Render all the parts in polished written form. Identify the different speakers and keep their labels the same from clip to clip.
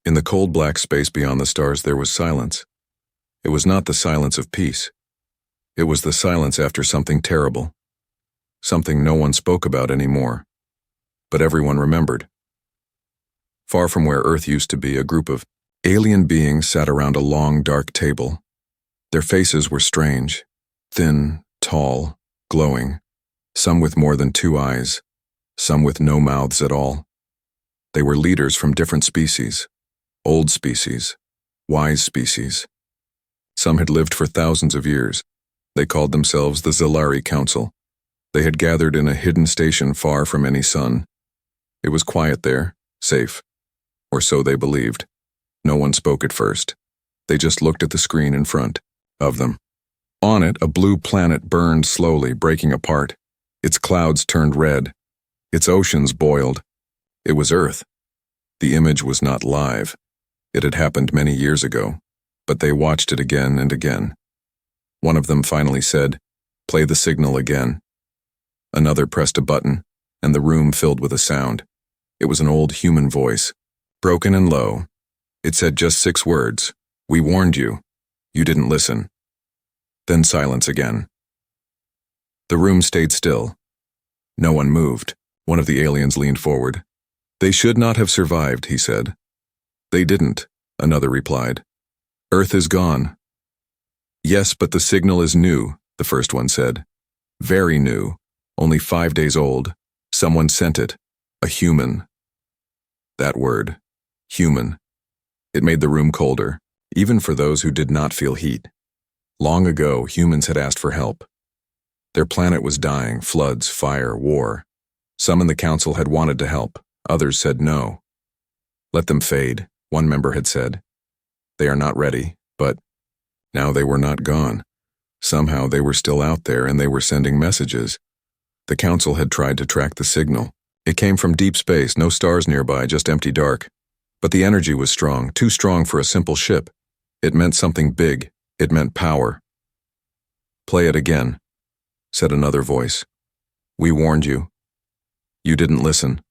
Speaker 1: In the cold black space beyond the stars there was silence. It was not the silence of peace. It was the silence after something terrible. Something no one spoke about anymore. But everyone remembered. Far from where Earth used to be, a group of alien beings sat around a long, dark table. Their faces were strange, thin, tall, glowing, some with more than 2 eyes, some with no mouths at all. They were leaders from different species, old species, wise species. Some had lived for thousands of years. They called themselves the Zalari Council. They had gathered in a hidden station far from any sun. It was quiet there, safe. Or so they believed. No one spoke at first. They just looked at the screen in front of them. On it, a blue planet burned slowly, breaking apart. Its clouds turned red. Its oceans boiled. It was Earth. The image was not live. It had happened many years ago, but they watched it again and again. One of them finally said, "Play the signal again." Another pressed a button, and the room filled with a sound. It was an old human voice, broken and low. It said just 6 words. "We warned you. You didn't listen." Then silence again. The room stayed still. No one moved. One of the aliens leaned forward. "They should not have survived," he said. "They didn't," another replied. "Earth is gone." "Yes, but the signal is new," the first one said. "Very new, only 5 days old. Someone sent it. A human." That word, human. It made the room colder, even for those who did not feel heat. Long ago, humans had asked for help. Their planet was dying, floods, fire, war. Some in the council had wanted to help, others said no. "Let them fade," one member had said. "They are not ready," but now they were not gone. Somehow they were still out there and they were sending messages. The council had tried to track the signal. It came from deep space, no stars nearby, just empty dark. But the energy was strong, too strong for a simple ship. It meant something big. It meant power. "Play it again," said another voice. "We warned you. You didn't listen."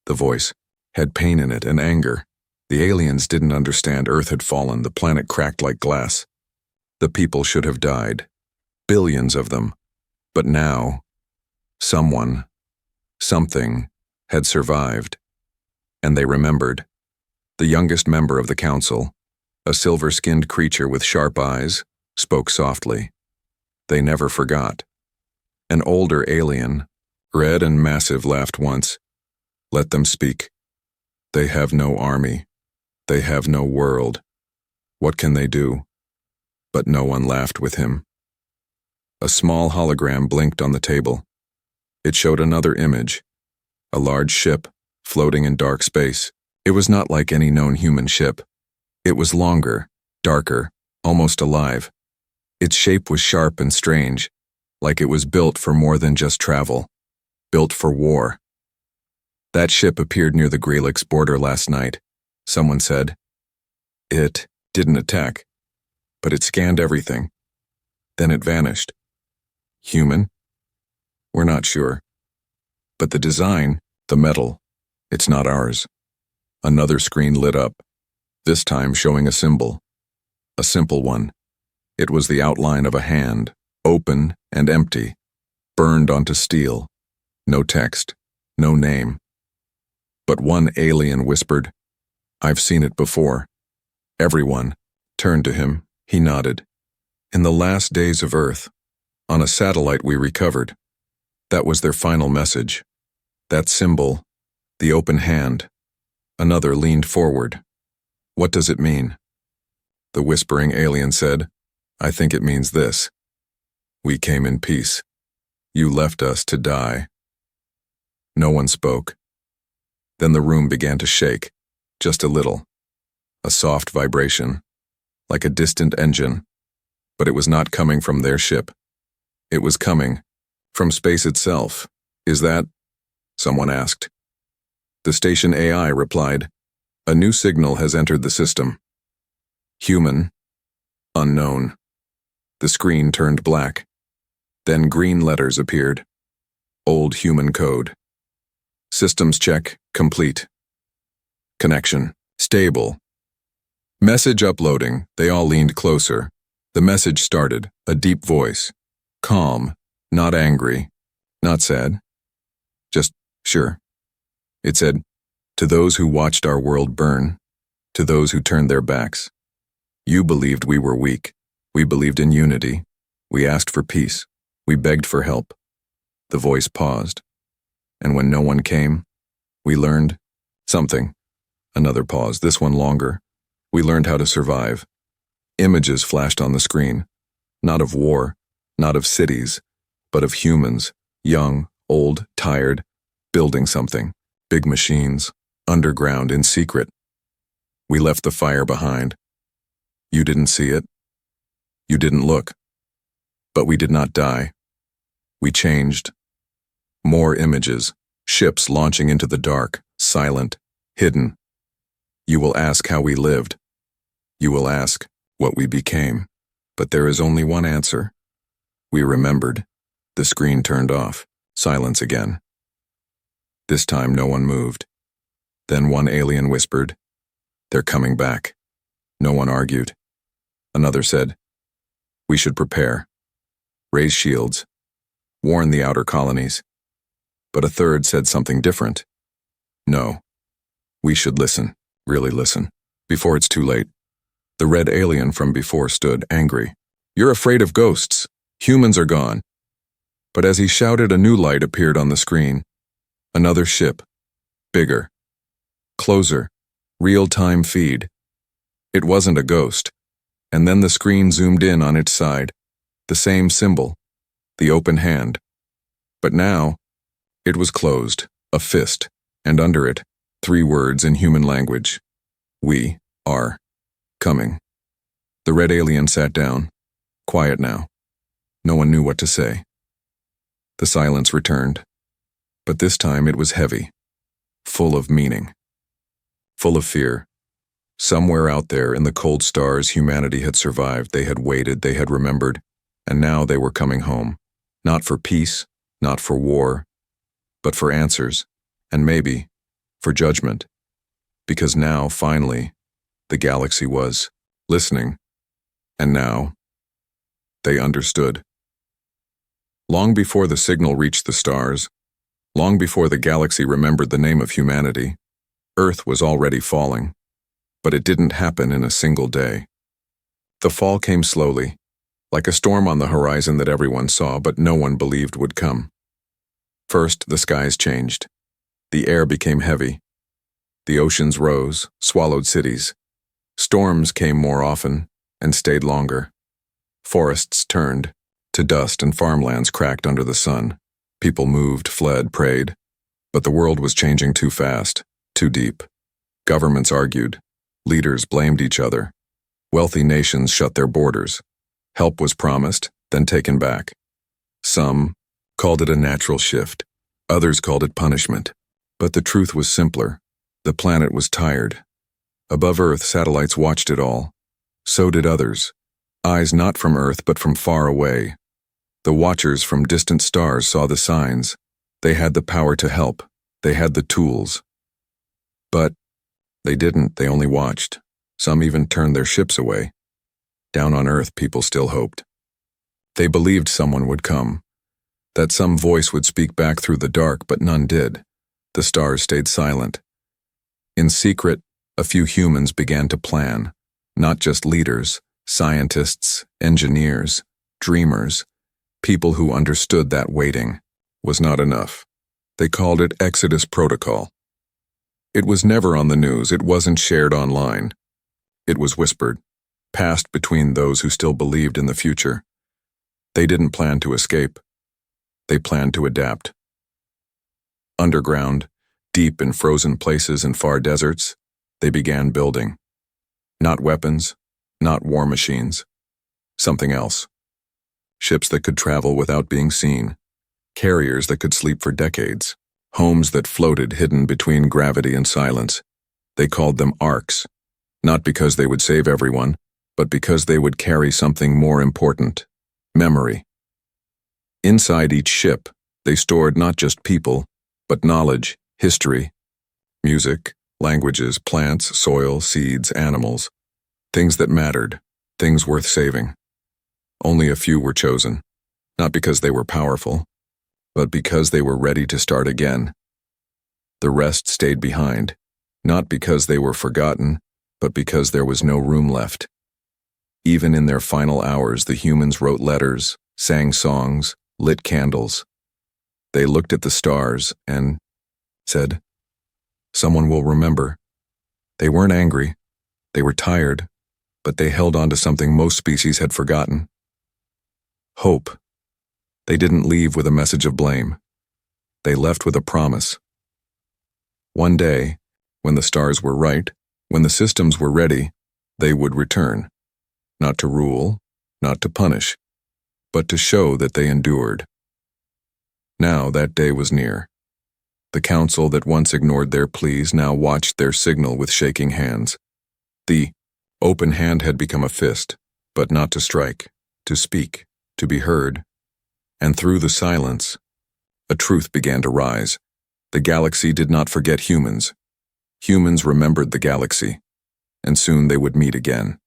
Speaker 1: The voice had pain in it and anger. The aliens didn't understand. Earth had fallen, the planet cracked like glass. The people should have died. Billions of them. But now, someone, something, had survived. And they remembered. The youngest member of the council, a silver-skinned creature with sharp eyes, spoke softly. They never forgot. An older alien, red and massive, laughed once. "Let them speak. They have no army. They have no world. What can they do?" But no one laughed with him. A small hologram blinked on the table. It showed another image, a large ship floating in dark space. It was not like any known human ship. It was longer, darker, almost alive. Its shape was sharp and strange, like it was built for more than just travel, built for war. "That ship appeared near the Galactic's border last night," someone said. "It didn't attack, but it scanned everything. Then it vanished." "Human?" "We're not sure. But the design, the metal, it's not ours." Another screen lit up, this time showing a symbol. A simple one. It was the outline of a hand, open and empty, burned onto steel. No text, no name. But one alien whispered, "I've seen it before." Everyone turned to him. He nodded. "In the last days of Earth, on a satellite we recovered." That was their final message. That symbol, the open hand. Another leaned forward. "What does it mean?" The whispering alien said, "I think it means this. We came in peace. You left us to die." No one spoke. Then the room began to shake, just a little. A soft vibration, like a distant engine. But it was not coming from their ship. It was coming from space itself. "Is that?" someone asked. The station AI replied, "A new signal has entered the system. Human, unknown." The screen turned black. Then green letters appeared. Old human code. "Systems check complete. Connection stable. Message uploading. They all leaned closer. The message started, a deep voice. Calm, not angry, not sad. Just, sure. It said, to those who watched our world burn, to those who turned their backs. You believed we were weak. We believed in unity. We asked for peace. We begged for help. The voice paused. And when no one came, we learned something. Another pause, this one longer. We learned how to survive. Images flashed on the screen. Not of war, not of cities, but of humans, young, old, tired, building something. Big machines, underground, in secret. We left the fire behind. You didn't see it. You didn't look. But we did not die. We changed. More images, ships launching into the dark, silent, hidden. You will ask how we lived. You will ask what we became. But there is only one answer. We remembered. The screen turned off. Silence again. This time no one moved. Then one alien whispered, "They're coming back." No one argued. Another said, "We should prepare. Raise shields. Warn the outer colonies." But a third said something different. "No. We should listen, really listen, before it's too late." The red alien from before stood, angry. "You're afraid of ghosts. Humans are gone." But as he shouted, a new light appeared on the screen. Another ship. Bigger. Closer. Real-time feed. It wasn't a ghost. And then the screen zoomed in on its side. The same symbol. The open hand. But now, it was closed, a fist, and under it, 3 words in human language. We are coming. The red alien sat down, quiet now. No one knew what to say. The silence returned, but this time it was heavy, full of meaning, full of fear. Somewhere out there in the cold stars, humanity had survived, they had waited, they had remembered, and now they were coming home. Not for peace, not for war, but for answers, and maybe for judgment. Because now, finally, the galaxy was listening, and now they understood. Long before the signal reached the stars, long before the galaxy remembered the name of humanity, Earth was already falling. But it didn't happen in a single day. The fall came slowly, like a storm on the horizon that everyone saw but no one believed would come. First, the skies changed. The air became heavy. The oceans rose, swallowed cities. Storms came more often and stayed longer. Forests turned to dust and farmlands cracked under the sun. People moved, fled, prayed. But the world was changing too fast, too deep. Governments argued. Leaders blamed each other. Wealthy nations shut their borders. Help was promised, then taken back. Some called it a natural shift. Others called it punishment. But the truth was simpler. The planet was tired. Above Earth, satellites watched it all. So did others. Eyes not from Earth, but from far away. The watchers from distant stars saw the signs. They had the power to help. They had the tools. But they didn't, they only watched. Some even turned their ships away. Down on Earth, people still hoped. They believed someone would come, that some voice would speak back through the dark, but none did. The stars stayed silent. In secret, a few humans began to plan, not just leaders, scientists, engineers, dreamers, people who understood that waiting was not enough. They called it Exodus Protocol. It was never on the news, it wasn't shared online. It was whispered, passed between those who still believed in the future. They didn't plan to escape. They planned to adapt. Underground, deep in frozen places and far deserts, they began building. Not weapons, not war machines. Something else. Ships that could travel without being seen. Carriers that could sleep for decades. Homes that floated hidden between gravity and silence. They called them arks, not because they would save everyone, but because they would carry something more important, memory. Inside each ship, they stored not just people, but knowledge, history, music, languages, plants, soil, seeds, animals. Things that mattered, things worth saving. Only a few were chosen, not because they were powerful, but because they were ready to start again. The rest stayed behind, not because they were forgotten, but because there was no room left. Even in their final hours, the humans wrote letters, sang songs, lit candles. They looked at the stars and said, "Someone will remember." They weren't angry, they were tired, but they held on to something most species had forgotten. Hope. They didn't leave with a message of blame. They left with a promise. One day, when the stars were right, when the systems were ready, they would return, not to rule, not to punish, but to show that they endured. Now that day was near. The council that once ignored their pleas now watched their signal with shaking hands. The open hand had become a fist, but not to strike, to speak, to be heard. And through the silence, a truth began to rise. The galaxy did not forget humans. Humans remembered the galaxy, and soon they would meet again.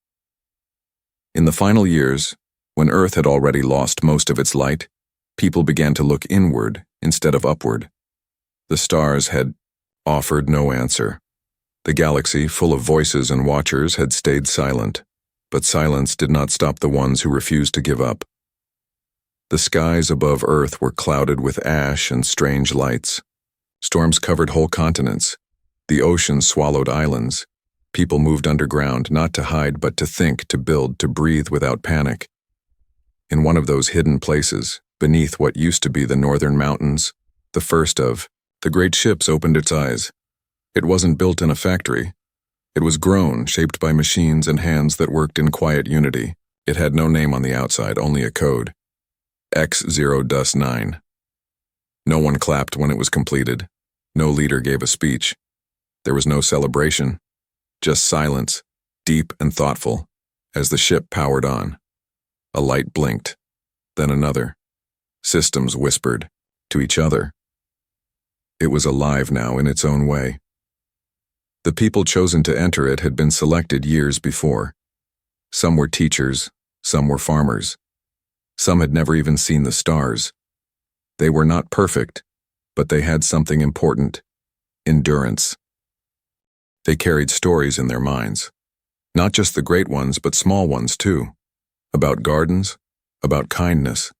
Speaker 1: In the final years, when Earth had already lost most of its light, people began to look inward instead of upward. The stars had offered no answer. The galaxy, full of voices and watchers, had stayed silent, but silence did not stop the ones who refused to give up. The skies above Earth were clouded with ash and strange lights. Storms covered whole continents. The oceans swallowed islands. People moved underground, not to hide, but to think, to build, to breathe without panic. In one of those hidden places, beneath what used to be the northern mountains, the first of the great ships opened its eyes. It wasn't built in a factory. It was grown, shaped by machines and hands that worked in quiet unity. It had no name on the outside, only a code. X0-9. No one clapped when it was completed. No leader gave a speech. There was no celebration, just silence, deep and thoughtful, as the ship powered on. A light blinked, then another. Systems whispered, to each other. It was alive now in its own way. The people chosen to enter it had been selected years before. Some were teachers, some were farmers. Some had never even seen the stars. They were not perfect, but they had something important: endurance. They carried stories in their minds, not just the great ones, but small ones too, about gardens, about kindness,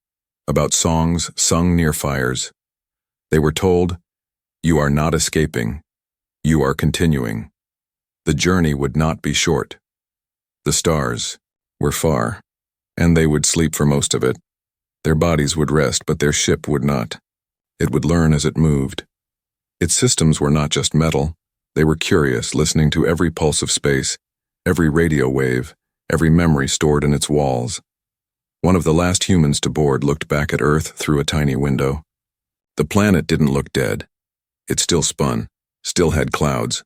Speaker 1: about songs sung near fires. They were told, "You are not escaping, you are continuing." The journey would not be short. The stars were far, and they would sleep for most of it. Their bodies would rest, but their ship would not. It would learn as it moved. Its systems were not just metal. They were curious, listening to every pulse of space, every radio wave, every memory stored in its walls. One of the last humans to board looked back at Earth through a tiny window. The planet didn't look dead. It still spun, still had clouds.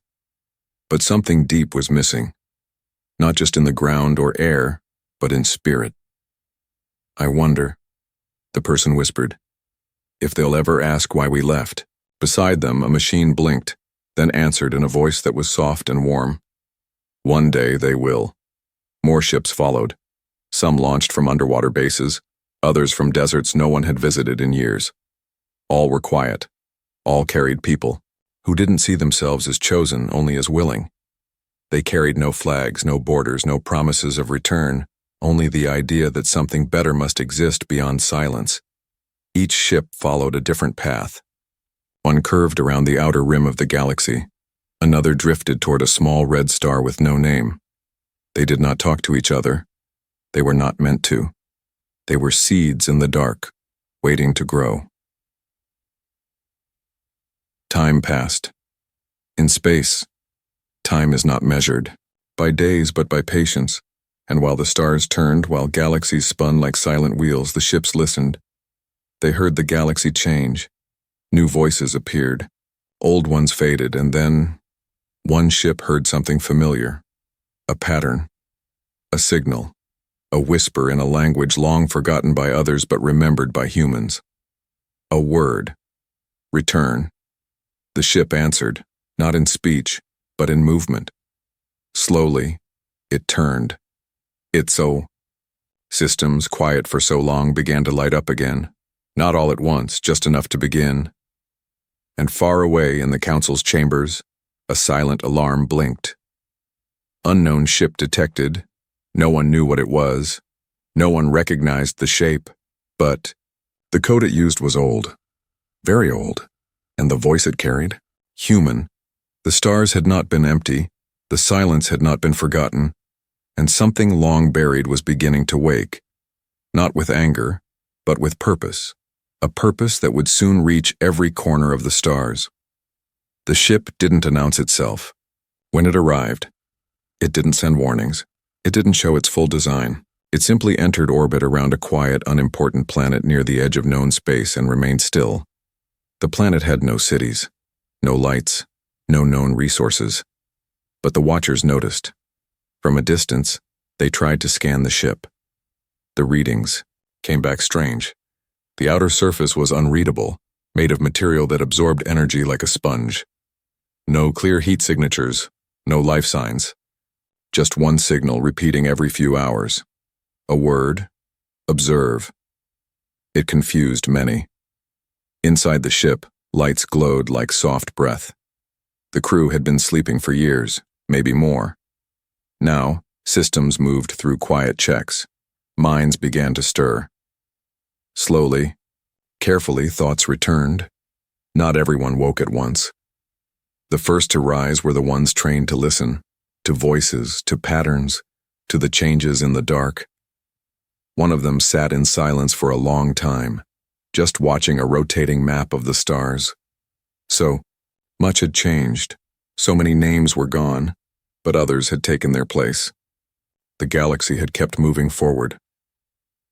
Speaker 1: But something deep was missing, not just in the ground or air, but in spirit. "I wonder," the person whispered, "if they'll ever ask why we left." Beside them, a machine blinked, then answered in a voice that was soft and warm. "One day they will." More ships followed. Some launched from underwater bases, others from deserts no one had visited in years. All were quiet. All carried people who didn't see themselves as chosen, only as willing. They carried no flags, no borders, no promises of return, only the idea that something better must exist beyond silence. Each ship followed a different path. One curved around the outer rim of the galaxy. Another drifted toward a small red star with no name. They did not talk to each other. They were not meant to. They were seeds in the dark, waiting to grow. Time passed. In space, time is not measured by days but by patience, and while the stars turned, while galaxies spun like silent wheels, the ships listened. They heard the galaxy change. New voices appeared. Old ones faded, and then one ship heard something familiar. A pattern. A signal. A whisper in a language long forgotten by others but remembered by humans. A word. Return. The ship answered, not in speech, but in movement. Slowly, It turned. Systems, quiet for so long, began to light up again. Not all at once, just enough to begin. And far away in the council's chambers, a silent alarm blinked. Unknown ship detected. No one knew what it was. No one recognized the shape. But the code it used was old. Very old. And the voice it carried? Human. The stars had not been empty. The silence had not been forgotten. And something long buried was beginning to wake. Not with anger, but with purpose. A purpose that would soon reach every corner of the stars. The ship didn't announce itself. When it arrived, it didn't send warnings. It didn't show its full design. It simply entered orbit around a quiet, unimportant planet near the edge of known space and remained still. The planet had no cities, no lights, no known resources. But the watchers noticed. From a distance, they tried to scan the ship. The readings came back strange. The outer surface was unreadable, made of material that absorbed energy like a sponge. No clear heat signatures, no life signs. Just one signal repeating every few hours. A word, observe. It confused many. Inside the ship, lights glowed like soft breath. The crew had been sleeping for years, maybe more. Now, systems moved through quiet checks. Minds began to stir. Slowly, carefully, thoughts returned. Not everyone woke at once. The first to rise were the ones trained to listen, to voices, to patterns, to the changes in the dark. One of them sat in silence for a long time, just watching a rotating map of the stars. So, much had changed. So many names were gone, but others had taken their place. The galaxy had kept moving forward.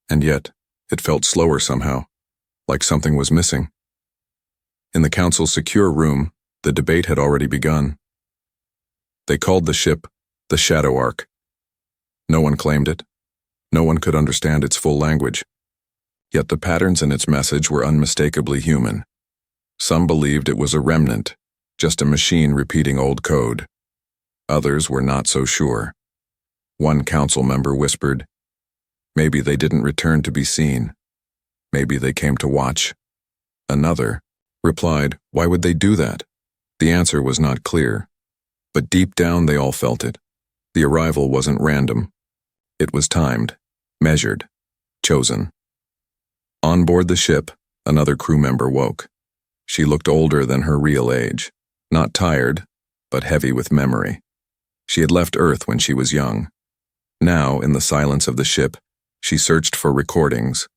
Speaker 1: And yet, it felt slower somehow, like something was missing. In the council's secure room, the debate had already begun. They called the ship the Shadow Ark. No one claimed it. No one could understand its full language. Yet the patterns in its message were unmistakably human. Some believed it was a remnant, just a machine repeating old code. Others were not so sure. One council member whispered, "Maybe they didn't return to be seen. Maybe they came to watch." Another replied, "Why would they do that?" The answer was not clear, but deep down they all felt it. The arrival wasn't random. It was timed, measured, chosen. On board the ship, another crew member woke. She looked older than her real age, not tired, but heavy with memory. She had left Earth when she was young. Now, in the silence of the ship, she searched for recordings,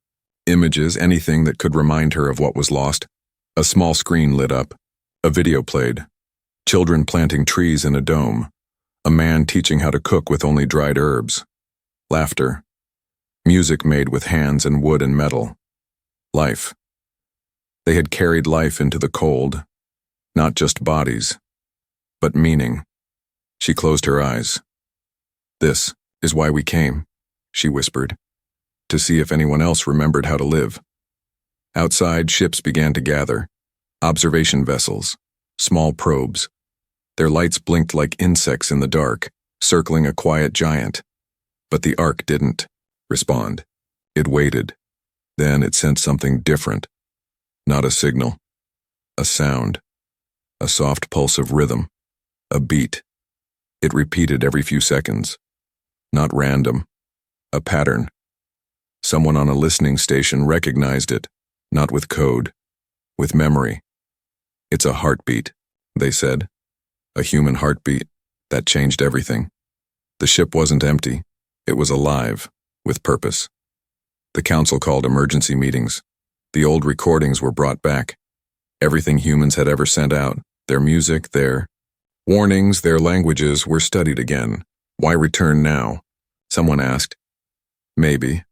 Speaker 1: images, anything that could remind her of what was lost. A small screen lit up. A video played. Children planting trees in a dome. A man teaching how to cook with only dried herbs. Laughter. Music made with hands and wood and metal. Life. They had carried life into the cold. Not just bodies, but meaning. She closed her eyes. "This is why we came," she whispered, "to see if anyone else remembered how to live." Outside, ships began to gather. Observation vessels, small probes. Their lights blinked like insects in the dark, circling a quiet giant. But the Ark didn't respond. It waited. Then it sent something different. Not a signal. A sound. A soft pulse of rhythm. A beat. It repeated every few seconds. Not random. A pattern. Someone on a listening station recognized it, not with code, with memory. "It's a heartbeat," they said. A human heartbeat. That changed everything. The ship wasn't empty. It was alive, with purpose. The council called emergency meetings. The old recordings were brought back. Everything humans had ever sent out, their music, their warnings, their languages, were studied again. "Why return now?" someone asked. "Maybe,"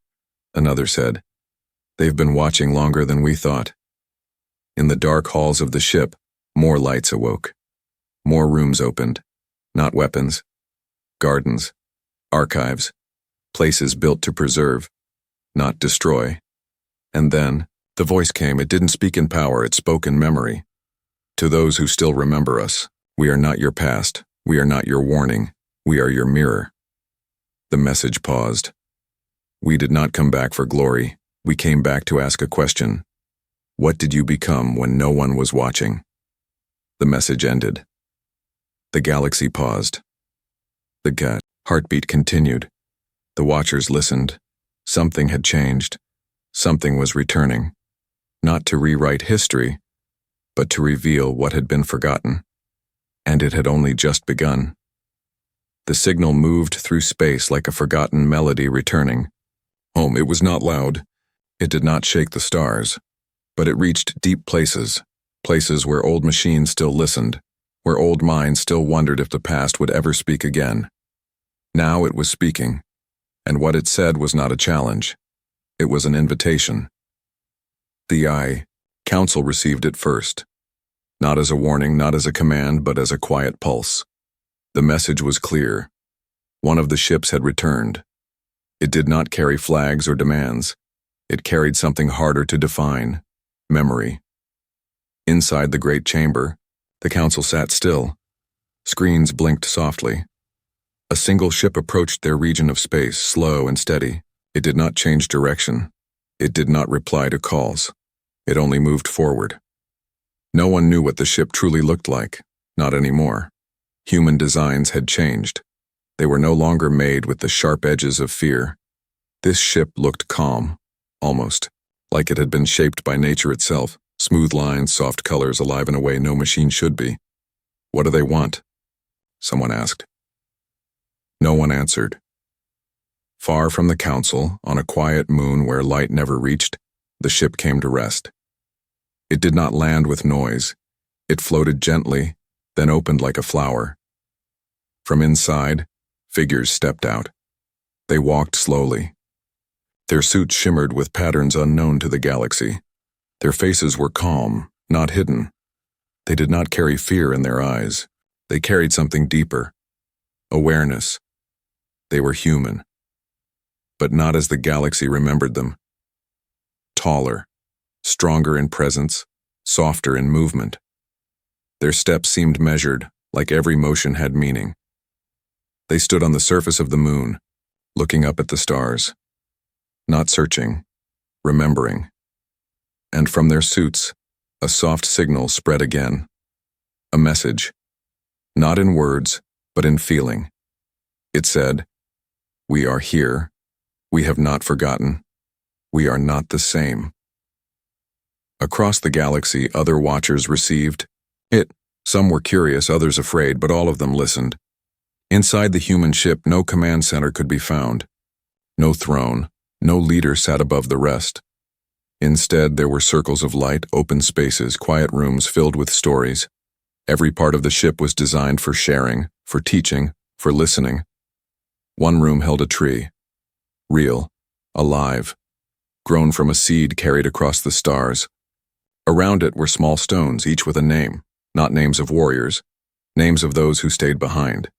Speaker 1: another said. "They've been watching longer than we thought." In the dark halls of the ship, more lights awoke. More rooms opened. Not weapons. Gardens. Archives. Places built to preserve, not destroy. And then, the voice came. It didn't speak in power, it spoke in memory. "To those who still remember us, we are not your past. We are not your warning. We are your mirror." The message paused. We did not come back for glory. We came back to ask a question. What did you become when no one was watching? The message ended. The galaxy paused. The heartbeat continued. The watchers listened. Something had changed. Something was returning. Not to rewrite history, but to reveal what had been forgotten. And it had only just begun. The signal moved through space like a forgotten melody returning. Home, it was not loud. It did not shake the stars. But it reached deep places, places where old machines still listened, where old minds still wondered if the past would ever speak again. Now it was speaking, and what it said was not a challenge. It was an invitation. The Council received it first. Not as a warning, not as a command, but as a quiet pulse. The message was clear. One of the ships had returned. It did not carry flags or demands. It carried something harder to define: memory. Inside the great chamber, the council sat still. Screens blinked softly. A single ship approached their region of space, slow and steady. It did not change direction. It did not reply to calls. It only moved forward. No one knew what the ship truly looked like, not anymore. Human designs had changed. They were no longer made with the sharp edges of fear. This ship looked calm, almost, like it had been shaped by nature itself, smooth lines, soft colors, alive in a way no machine should be. What do they want? Someone asked. No one answered. Far from the council, on a quiet moon where light never reached, the ship came to rest. It did not land with noise. It floated gently, then opened like a flower. From inside, figures stepped out. They walked slowly. Their suits shimmered with patterns unknown to the galaxy. Their faces were calm, not hidden. They did not carry fear in their eyes. They carried something deeper. Awareness. They were human. But not as the galaxy remembered them. Taller, stronger in presence, softer in movement. Their steps seemed measured, like every motion had meaning. They stood on the surface of the moon, looking up at the stars. Not searching, remembering. And from their suits, a soft signal spread again. A message. Not in words, but in feeling. It said, "We are here. We have not forgotten. We are not the same." Across the galaxy, other watchers received it. Some were curious, others afraid, but all of them listened. Inside the human ship, no command center could be found. No throne, no leader sat above the rest. Instead, there were circles of light, open spaces, quiet rooms filled with stories. Every part of the ship was designed for sharing, for teaching, for listening. One room held a tree. Real, alive, grown from a seed carried across the stars. Around it were small stones, each with a name, not names of warriors, names of those who stayed behind,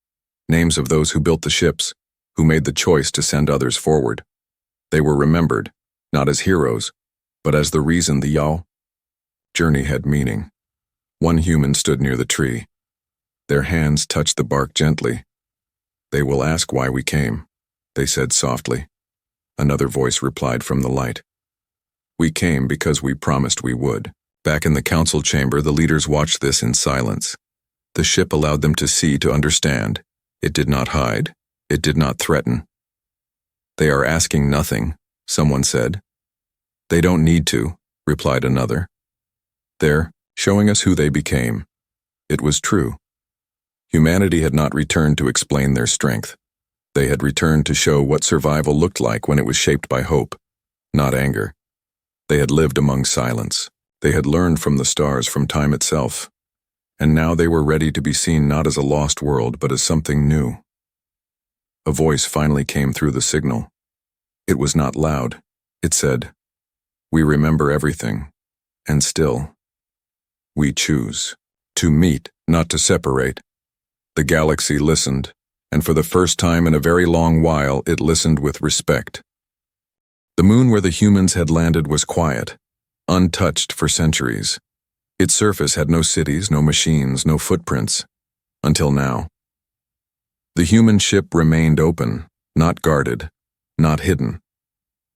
Speaker 1: names of those who built the ships, who made the choice to send others forward. They were remembered, not as heroes, but as the reason the journey had meaning. One human stood near the tree. Their hands touched the bark gently. "They will ask why we came," they said softly. Another voice replied from the light. "We came because we promised we would." Back in the council chamber, the leaders watched this in silence. The ship allowed them to see, to understand. It did not hide. It did not threaten. "They are asking nothing," someone said. "They don't need to," replied another. "They're showing us who they became." It was true. Humanity had not returned to explain their strength. They had returned to show what survival looked like when it was shaped by hope, not anger. They had lived among silence. They had learned from the stars, from time itself. And now they were ready to be seen not as a lost world, but as something new. A voice finally came through the signal. It was not loud. It said, "We remember everything, and still, we choose to meet, not to separate." The galaxy listened, and for the first time in a very long while, it listened with respect. The moon where the humans had landed was quiet, untouched for centuries. Its surface had no cities, no machines, no footprints, until now. The human ship remained open, not guarded, not hidden.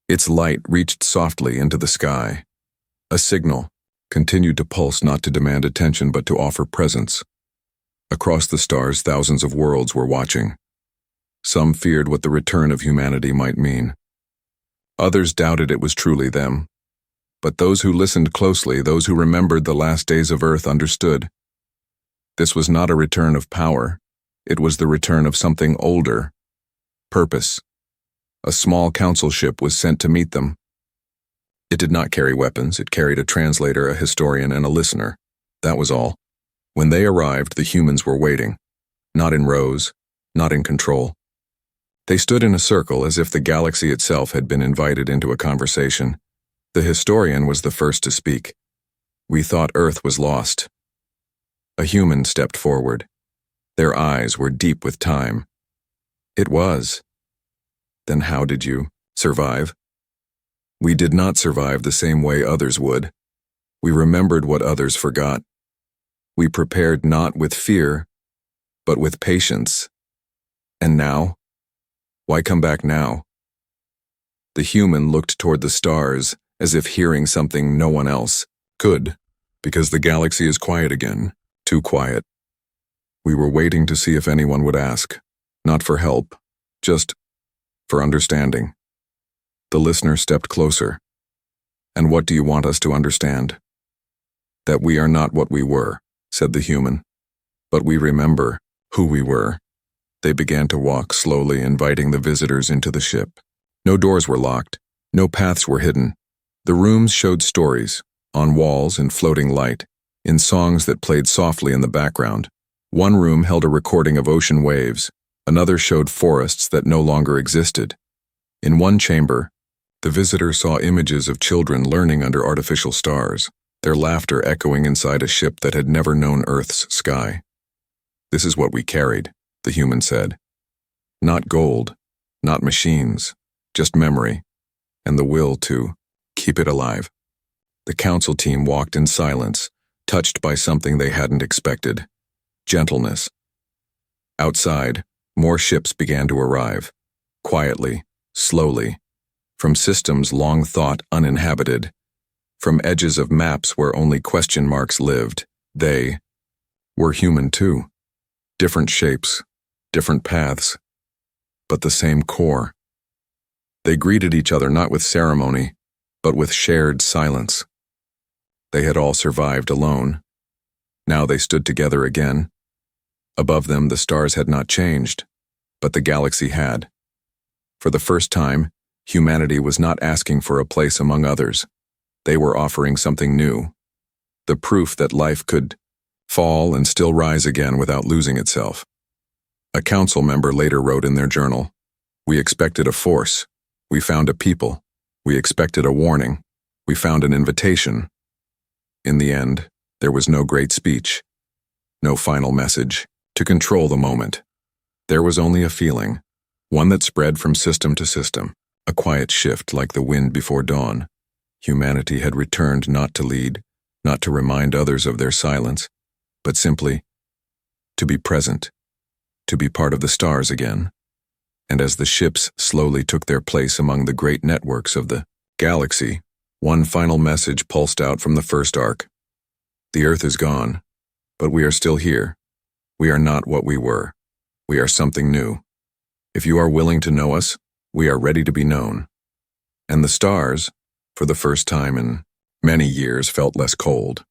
Speaker 1: Its light reached softly into the sky. A signal continued to pulse, not to demand attention but to offer presence. Across the stars, thousands of worlds were watching. Some feared what the return of humanity might mean. Others doubted it was truly them. But those who listened closely, those who remembered the last days of Earth, understood. This was not a return of power. It was the return of something older. Purpose. A small council ship was sent to meet them. It did not carry weapons. It carried a translator, a historian, and a listener. That was all. When they arrived, the humans were waiting. Not in rows, not in control. They stood in a circle as if the galaxy itself had been invited into a conversation. The historian was the first to speak. "We thought Earth was lost." A human stepped forward. Their eyes were deep with time. "It was." "Then how did you survive?" "We did not survive the same way others would. We remembered what others forgot. We prepared not with fear, but with patience. And now? Why come back now?" The human looked toward the stars, as if hearing something no one else could, because the galaxy is quiet again, too quiet. "We were waiting to see if anyone would ask, not for help, just for understanding." The listener stepped closer. "And what do you want us to understand?" "That we are not what we were," said the human. "But we remember who we were." They began to walk slowly, inviting the visitors into the ship. No doors were locked. No paths were hidden. The rooms showed stories, on walls in floating light, in songs that played softly in the background. One room held a recording of ocean waves. Another showed forests that no longer existed. In one chamber, the visitor saw images of children learning under artificial stars, their laughter echoing inside a ship that had never known Earth's sky. "This is what we carried," the human said. "Not gold, not machines, just memory, and the will to keep it alive." The council team walked in silence, touched by something they hadn't expected: gentleness. Outside, more ships began to arrive, quietly, slowly, from systems long thought uninhabited, from edges of maps where only question marks lived. They were human too. Different shapes, different paths, but the same core. They greeted each other not with ceremony, but with shared silence. They had all survived alone. Now they stood together again. Above them, the stars had not changed, but the galaxy had. For the first time, humanity was not asking for a place among others. They were offering something new. The proof that life could fall and still rise again without losing itself. A council member later wrote in their journal, "We expected a force. We found a people. We expected a warning. We found an invitation." In the end, there was no great speech, no final message to control the moment. There was only a feeling, one that spread from system to system, a quiet shift like the wind before dawn. Humanity had returned not to lead, not to remind others of their silence, but simply to be present, to be part of the stars again. And as the ships slowly took their place among the great networks of the galaxy, one final message pulsed out from the first arc. The Earth is gone, but we are still here. We are not what we were. We are something new. If you are willing to know us, we are ready to be known. And the stars, for the first time in many years, felt less cold.